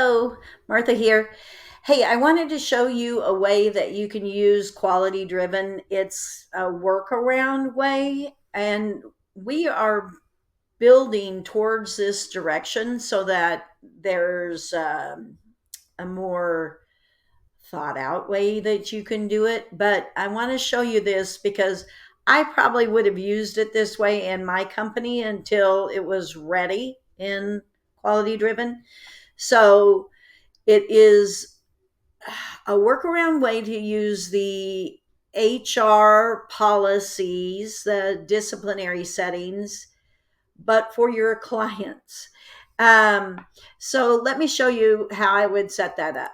Hello, Martha here. Hey, I wanted to show you a way that you can use quality driven. It's a workaround way, and we are building towards this direction so that there's a more thought out way that you can do it. But I want to show you this because I probably would have used it this way in my company until it was ready in quality driven. So it is a workaround way to use the HR policies, the disciplinary settings, but for your clients. So let me show you how I would set that up.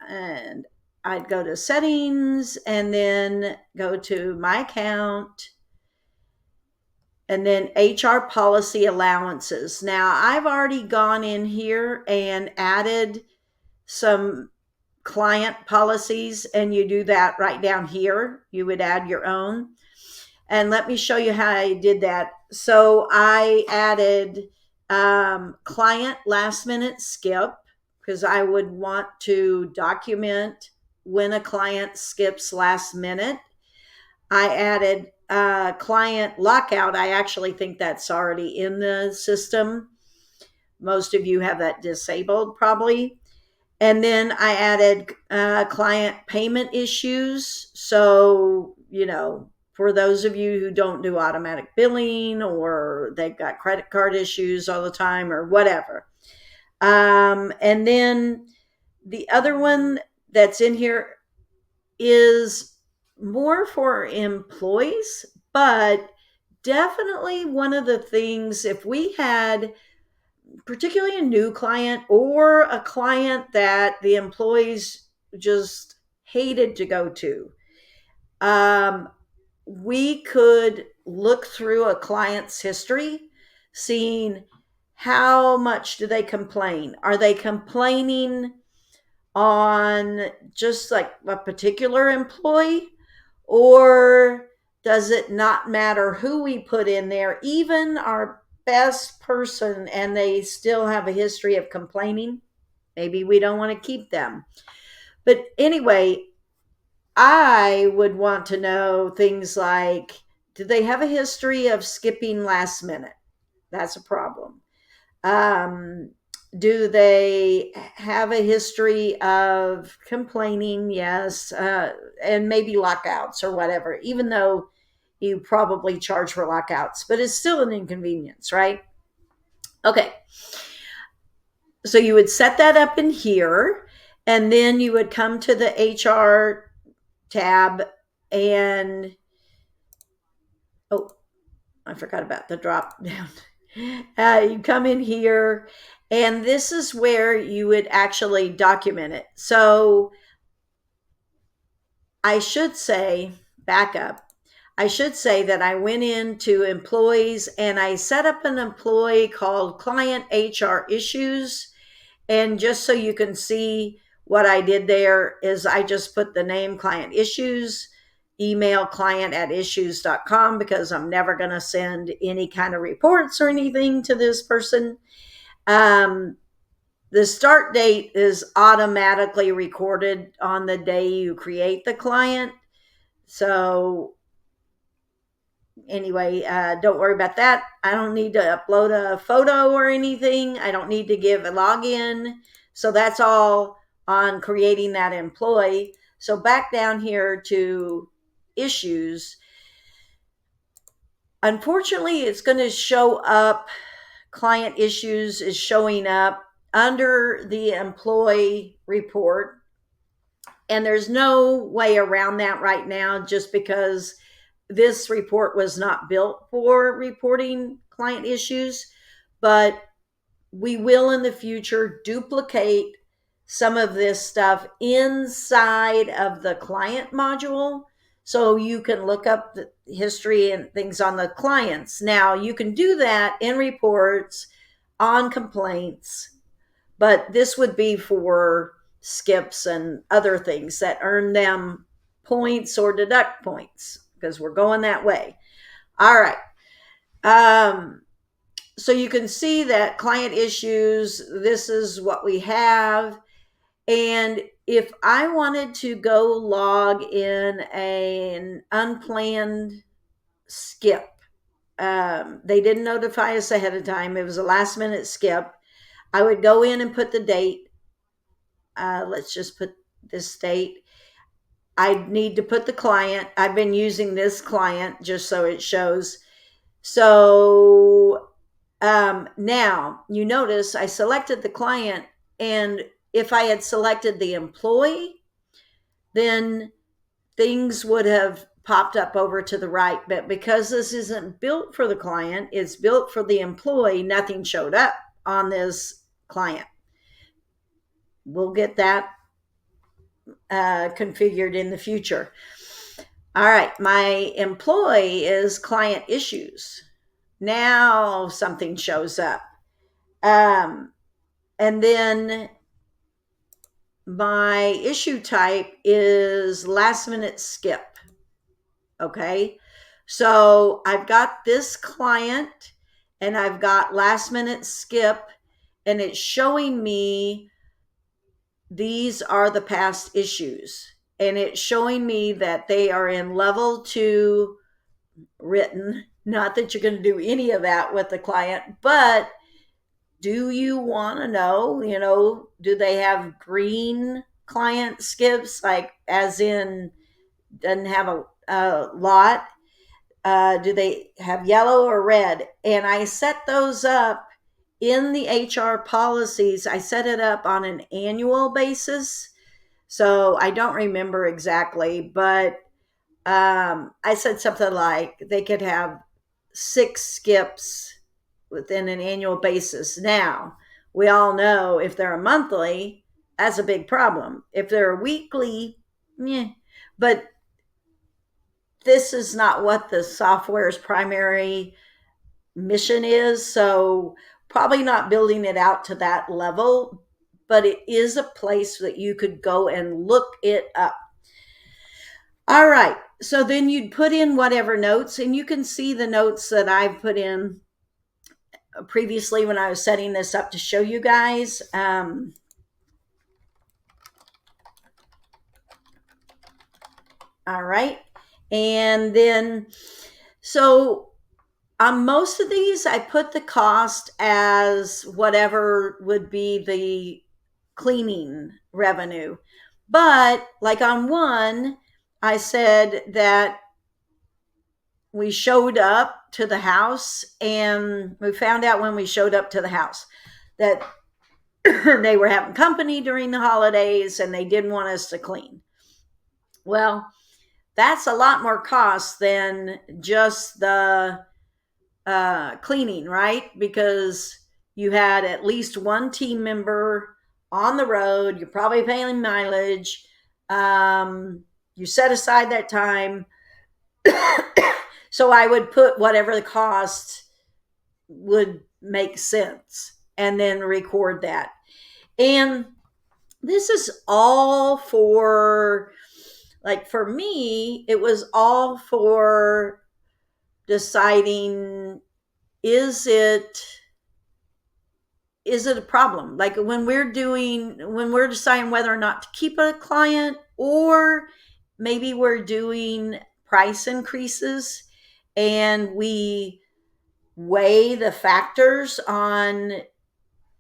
And I'd go to settings and then go to my account and then HR policy allowances. Now I've already gone in here and added some client policies, and you do that right down here. You would add your own. And let me show you how I did that. So I added client last minute skip because I would want to document when a client skips last minute. I added client lockout. I actually think that's already in the system. Most of you have that disabled probably. And then I added client payment issues. So, for those of you who don't do automatic billing or they've got credit card issues all the time or whatever. And then the other one that's in here is more for employees, but definitely one of the things, if we had particularly a new client or a client that the employees just hated to go to, um, we could look through a client's history, seeing how much do they complain. Are they complaining on just like a particular employee, or does it not matter who we put in there, even our best person, and they still have a history of complaining? Maybe we don't want to keep them. But anyway, I would want to know things like, do they have a history of skipping last minute? That's a problem. Um, do they have a history of complaining? Yes. And maybe lockouts or whatever, even though you probably charge for lockouts, but it's still an inconvenience, right? Okay. So you would set that up in here, and then you would come to the HR tab and, oh, I forgot about the drop down. You come in here, and this is where you would actually document it. So I should say, back up. I should say that I went into employees and I set up an employee called Client HR Issues. And just so you can see what I did there is I just put the name Client Issues, email client@issues.com, because I'm never going to send any kind of reports or anything to this person. The start date is automatically recorded on the day you create the client. So anyway, don't worry about that. I don't need to upload a photo or anything. I don't need to give a login. So that's all on creating that employee. So back down here to issues. Unfortunately, it's going to show up, client issues is showing up under the employee report. And there's no way around that right now, just because this report was not built for reporting client issues. But we will in the future duplicate some of this stuff inside of the client module, so you can look up the history and things on the clients. Now you can do that in reports on complaints, but this would be for skips and other things that earn them points or deduct points, because we're going that way. All right. so you can see that client issues, this is what we have. And if I wanted to go log in an unplanned skip, they didn't notify us ahead of time, it was a last minute skip, I would go in and put the date. Let's just put this date. I need to put the client. I've been using this client just so it shows. So now you notice I selected the client, and if I had selected the employee, then things would have popped up over to the right. But because this isn't built for the client, it's built for the employee, nothing showed up on this client. We'll get that configured in the future. All right, my employee is client issues. Now something shows up. And then my issue type is last minute skip. Okay, so I've got this client and I've got last minute skip, and it's showing me these are the past issues, and it's showing me that they are in level 2 written. Not that you're going to do any of that with the client, but do you want to know, do they have green client skips, like as in doesn't have a lot? Do they have yellow or red? And I set those up in the HR policies. I set it up on an annual basis. So I don't remember exactly, but I said something like they could have 6 skips within an annual basis. Now, we all know if they're a monthly, that's a big problem. If they're a weekly, yeah. But this is not what the software's primary mission is. So probably not building it out to that level, but it is a place that you could go and look it up. All right. So then you'd put in whatever notes, and you can see the notes that I've put in previously when I was setting this up to show you guys. All right. And then, so on most of these, I put the cost as whatever would be the cleaning revenue. But like on one, I said that we showed up to the house, and we found out when we showed up to the house that they were having company during the holidays and they didn't want us to clean. Well, that's a lot more cost than just the cleaning, right? Because you had at least one team member on the road, you're probably paying mileage, you set aside that time. So I would put whatever the cost would make sense and then record that. And this is all for, like, for me, it was all for deciding, is it a problem? Like when we're deciding whether or not to keep a client, or maybe we're doing price increases and we weigh the factors on,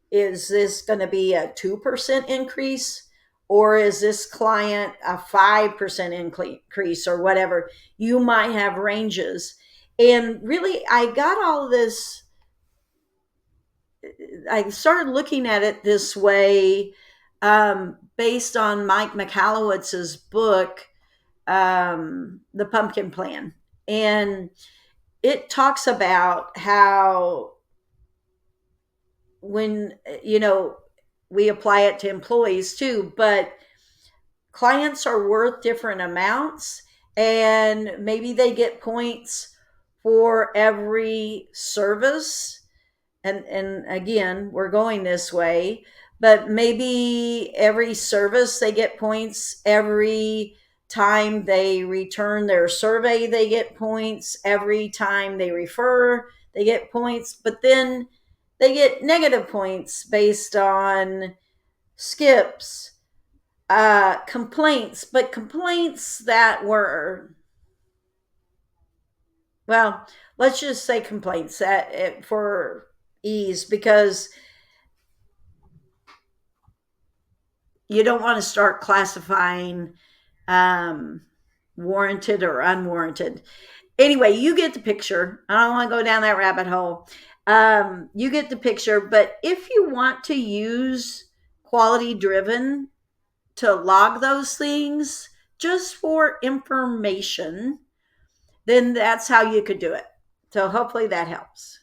is this going to be a 2% increase, or is this client a 5% increase, or whatever? You might have ranges. And really, I got all of this, I started looking at it this way based on Mike Michalowicz's book, The Pumpkin Plan. And it talks about how when, we apply it to employees too, but clients are worth different amounts, and maybe they get points for every service. And again, we're going this way, but maybe every service they get points, every time they return their survey they get points, every time they refer they get points, but then they get negative points based on skips, complaints, but complaints that were, well, let's just say complaints that, for ease, because you don't want to start classifying um, warranted or unwarranted. Anyway, you get the picture. I don't want to go down that rabbit hole. You get the picture. But if you want to use quality driven to log those things just for information, then that's how you could do it. So hopefully that helps.